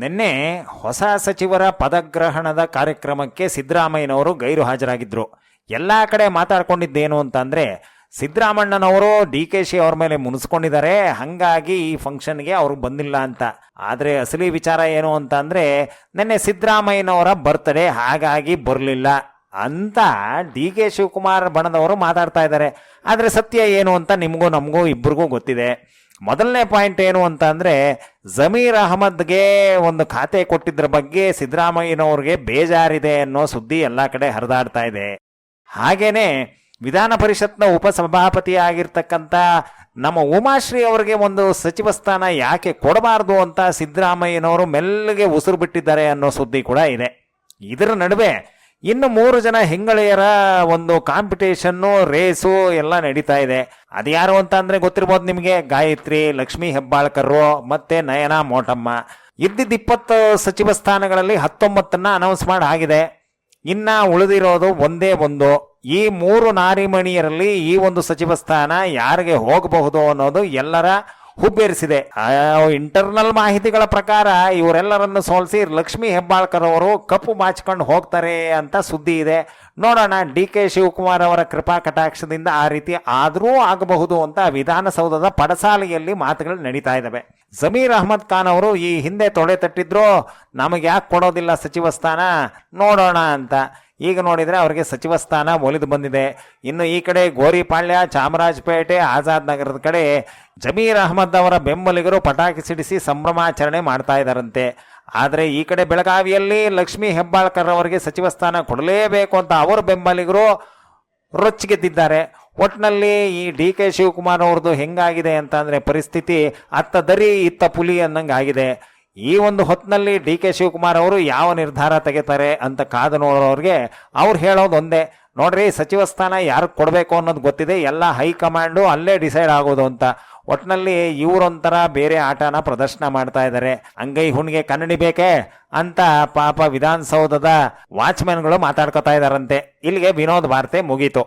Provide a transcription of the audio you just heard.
ನಿನ್ನೆ ಹೊಸ ಸಚಿವರ ಪದಗ್ರಹಣದ ಕಾರ್ಯಕ್ರಮಕ್ಕೆ ಸಿದ್ದರಾಮಯ್ಯನವರು ಗೈರು ಹಾಜರಾಗಿದ್ದರು. ಎಲ್ಲ ಕಡೆ ಮಾತಾಡ್ಕೊಂಡಿದ್ದೇನು ಅಂತಂದರೆ ಸಿದ್ದರಾಮಣ್ಣನವರು DK ಅವ್ರ ಮೇಲೆ ಮುನಿಸ್ಕೊಂಡಿದ್ದಾರೆ, ಹಾಗಾಗಿ ಈ ಫಂಕ್ಷನ್ಗೆ ಅವರು ಬಂದಿಲ್ಲ ಅಂತ. ಆದರೆ ಅಸಲಿ ವಿಚಾರ ಏನು ಅಂತಂದರೆ ನಿನ್ನೆ ಸಿದ್ದರಾಮಯ್ಯನವರ ಬರ್ತ್ಡೇ, ಹಾಗಾಗಿ ಬರಲಿಲ್ಲ ಅಂತ DK ಶಿವಕುಮಾರ್ ಬಣದವರು ಮಾತಾಡ್ತಾ ಇದ್ದಾರೆ. ಆದರೆ ಸತ್ಯ ಏನು ಅಂತ ನಿಮಗೂ ನಮಗೂ ಇಬ್ಬರಿಗೂ ಗೊತ್ತಿದೆ. ಮೊದಲನೇ ಪಾಯಿಂಟ್ ಏನು ಅಂತ ಅಂದರೆ ಜಮೀರ್ ಅಹಮದ್ಗೆ ಒಂದು ಖಾತೆ ಕೊಟ್ಟಿದ್ರ ಬಗ್ಗೆ ಸಿದ್ದರಾಮಯ್ಯನವ್ರಿಗೆ ಬೇಜಾರಿದೆ ಅನ್ನೋ ಸುದ್ದಿ ಎಲ್ಲ ಕಡೆ ಹರಿದಾಡ್ತಾ ಇದೆ. ಹಾಗೇನೆ ವಿಧಾನ ಪರಿಷತ್ನ ಉಪಸಭಾಪತಿ ಆಗಿರ್ತಕ್ಕಂಥ ನಮ್ಮ ಉಮಾಶ್ರೀ ಅವರಿಗೆ ಒಂದು ಸಚಿವ ಸ್ಥಾನ ಯಾಕೆ ಕೊಡಬಾರ್ದು ಅಂತ ಸಿದ್ದರಾಮಯ್ಯನವರು ಮೆಲ್ಲಗೆ ಉಸಿರು ಬಿಟ್ಟಿದ್ದಾರೆ ಅನ್ನೋ ಸುದ್ದಿ ಕೂಡ ಇದೆ. ಇದರ ನಡುವೆ ಇನ್ನು 3 ಜನ ಹೆಂಗಳೆಯರ ಒಂದು ಕಾಂಪಿಟೇಷನ್ನು, ರೇಸು ಎಲ್ಲ ನಡೀತಾ ಇದೆ. ಅದ್ಯಾರು ಅಂತ ಅಂದರೆ ಗೊತ್ತಿರ್ಬೋದು ನಿಮಗೆ, ಗಾಯತ್ರಿ, ಲಕ್ಷ್ಮೀ ಹೆಬ್ಬಾಳ್ಕರ್ ಮತ್ತೆ ನಯನಾ ಮೋಟಮ್ಮ. ಇದ್ದಿದ್ದ 20 ಸಚಿವ ಸ್ಥಾನಗಳಲ್ಲಿ 19 ಅನೌನ್ಸ್ ಮಾಡಿ ಆಗಿದೆ. ಇನ್ನ ಉಳಿದಿರೋದು ಒಂದೇ ಒಂದು. ಈ 3 ನಾರಿಮಣಿಯರಲ್ಲಿ ಈ ಒಂದು ಸಚಿವ ಸ್ಥಾನ ಯಾರಿಗೆ ಹೋಗಬಹುದು ಅನ್ನೋದು ಎಲ್ಲರ ಹುಬ್ಬೇರಿಸಿದೆ. ಇಂಟರ್ನಲ್ ಮಾಹಿತಿಗಳ ಪ್ರಕಾರ ಇವರೆಲ್ಲರನ್ನು ಸೋಲಿಸಿ ಲಕ್ಷ್ಮೀ ಹೆಬ್ಬಾಳ್ಕರ್ ಅವರು ಕಪ್ಪು ಬಾಚಿಕೊಂಡು ಹೋಗ್ತಾರೆ ಅಂತ ಸುದ್ದಿ ಇದೆ. ನೋಡೋಣ, DK ಶಿವಕುಮಾರ್ ಅವರ ಕೃಪಾ ಕಟಾಕ್ಷದಿಂದ ಆ ರೀತಿ ಆದರೂ ಆಗಬಹುದು ಅಂತ ವಿಧಾನಸೌಧದ ಪಡಸಾಲೆಯಲ್ಲಿ ಮಾತುಗಳು ನಡೀತಾ ಇದ್ದಾವೆ. ಜಮೀರ್ ಅಹಮದ್ ಖಾನ್ ಅವರು ಈ ಹಿಂದೆ ತೊಡೆ ತಟ್ಟಿದ್ರು, ನಮಗೆ ಯಾಕೆ ಕೊಡೋದಿಲ್ಲ ಸಚಿವ ಸ್ಥಾನ, ನೋಡೋಣ ಅಂತ. ಈಗ ನೋಡಿದರೆ ಅವರಿಗೆ ಸಚಿವ ಸ್ಥಾನ ಒಲಿದು ಬಂದಿದೆ. ಇನ್ನು ಈ ಕಡೆ ಗೋರಿಪಾಳ್ಯ, ಚಾಮರಾಜಪೇಟೆ, ಆಜಾದ್ ನಗರದ ಕಡೆ ಜಮೀರ್ ಅಹಮದ್ ಅವರ ಬೆಂಬಲಿಗರು ಪಟಾಕಿ ಸಿಡಿಸಿ ಸಂಭ್ರಮಾಚರಣೆ ಮಾಡ್ತಾ ಇದ್ದಾರಂತೆ. ಆದರೆ ಈ ಕಡೆ ಬೆಳಗಾವಿಯಲ್ಲಿ ಲಕ್ಷ್ಮೀ ಹೆಬ್ಬಾಳ್ಕರ್ ಅವರಿಗೆ ಸಚಿವ ಸ್ಥಾನ ಕೊಡಲೇಬೇಕು ಅಂತ ಅವರ ಬೆಂಬಲಿಗರು ರೊಚ್ಚಿಗೆದ್ದಿದ್ದಾರೆ. ಒಟ್ಟಿನಲ್ಲಿ ಈ DK ಶಿವಕುಮಾರ್ ಅವ್ರದ್ದು ಹೆಂಗಾಗಿದೆ ಅಂತ ಅಂದರೆ ಪರಿಸ್ಥಿತಿ ಅತ್ತ ದರಿ ಇತ್ತ ಪುಲಿ ಅನ್ನಂಗೆ ಆಗಿದೆ. ಈ ಒಂದು ಹೊತ್ತಿನಲ್ಲಿ DK ಶಿವಕುಮಾರ್ ಅವರು ಯಾವ ನಿರ್ಧಾರ ತೆಗಿತಾರೆ ಅಂತ ಕಾದು ನೋಡೋರಿಗೆ ಅವ್ರು ಹೇಳೋದು ಒಂದೇ, ನೋಡ್ರಿ ಸಚಿವ ಸ್ಥಾನ ಯಾರಿಗೆ ಕೊಡಬೇಕು ಅನ್ನೋದು ಗೊತ್ತಿದೆ, ಎಲ್ಲ ಹೈಕಮಾಂಡು ಅಲ್ಲೇ ಡಿಸೈಡ್ ಆಗೋದು ಅಂತ. ಒಟ್ಟಿನಲ್ಲಿ ಇವರೊಂಥರ ಬೇರೆ ಆಟನ ಪ್ರದರ್ಶನ ಮಾಡ್ತಾ ಇದ್ದಾರೆ. ಅಂಗೈ ಹುಣ್ಣಿಗೆ ಕನ್ನಡಿ ಬೇಕೇ ಅಂತ ಪಾಪ ವಿಧಾನಸೌಧದ ವಾಚ್ಮ್ಯಾನ್ಗಳು ಮಾತಾಡ್ಕೊತಾ ಇದ್ದಾರಂತೆ. ಇಲ್ಲಿಗೆ ವಿನೋದ್ ವಾರ್ತೆ ಮುಗೀತು.